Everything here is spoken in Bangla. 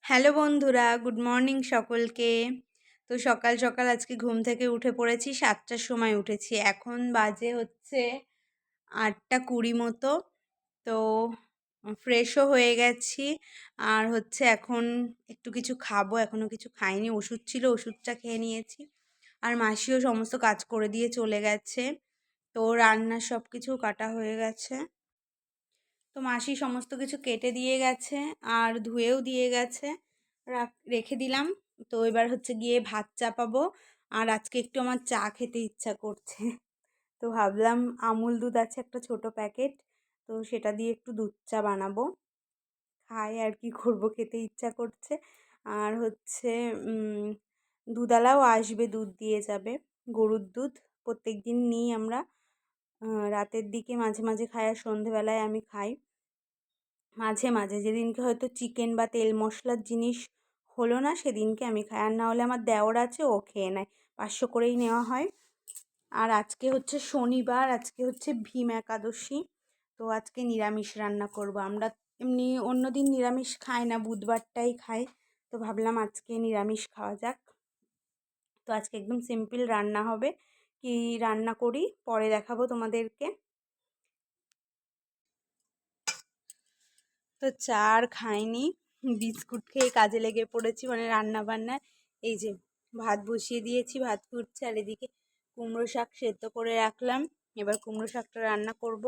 হ্যালো বন্ধুরা, গুড মর্নিং সকলকে। তো সকাল সকাল আজকে ঘুম থেকে উঠে পড়েছি, 7টার সময় উঠেছি। এখন বাজে হচ্ছে 8:20 মতো। তো ফ্রেশও হয়ে গেছি। আর হচ্ছে এখন একটু কিছু খাবো, এখনও কিছু খাইনি। ওষুধ ছিল, ওষুধটা খেয়ে নিয়েছি। আর মাসিও সমস্ত কাজ করে দিয়ে চলে গেছে। তো রান্নার সব কিছু কাটা হয়ে গেছে। তো মাসি সমস্ত কিছু কেটে দিয়ে গেছে আর ধুয়েও দিয়ে গেছে, রেখে দিলাম। তো এবার হচ্ছে গিয়ে ভাত চাপাবো। আর আজকে একটু আমার চা খেতে ইচ্ছা করছে, তো ভাবলাম আমুল দুধ আছে একটা ছোট প্যাকেট, তো সেটা দিয়ে একটু দুধ চা বানাবো। খাই আর কি করব, খেতে ইচ্ছা করছে। আর হচ্ছে দুধওয়ালাও আসবে, দুধ দিয়ে যাবে, গরুর দুধ প্রত্যেক দিন নিই আমরা। রাতের দিকে মাঝে মাঝে খাই আর সন্ধেবেলায় আমি খাই। মাঝে মাঝে যেদিনকে হয়তো চিকেন বা তেল মশলার জিনিস হলো না সেদিনকে আমি খাই, আর না হলে আমার দেওর আছে, ও খেয়ে নেয়। 500 করেই নেওয়া হয়। আর আজকে হচ্ছে শনিবার, আজকে হচ্ছে ভীম একাদশী। তো আজকে নিরামিষ রান্না করব। আমরা এমনি অন্য দিন নিরামিষ খাই না, বুধবারটাই খাই। তো ভাবলাম আজকে নিরামিষ খাওয়া যাক। তো আজকে একদম সিম্পল রান্না হবে। কি রান্না করি পরে দেখাবো তোমাদেরকে। তো চা আর খাইনি, বিস্কুট খেয়ে কাজে লেগে পড়েছি, মানে রান্না বান্নার। এই যে ভাত বসিয়ে দিয়েছি, ভাত ফুটছে, আর এদিকে কুমড়ো শাক সেদ্ধ করে রাখলাম। এবার কুমড়ো শাকটা রান্না করব।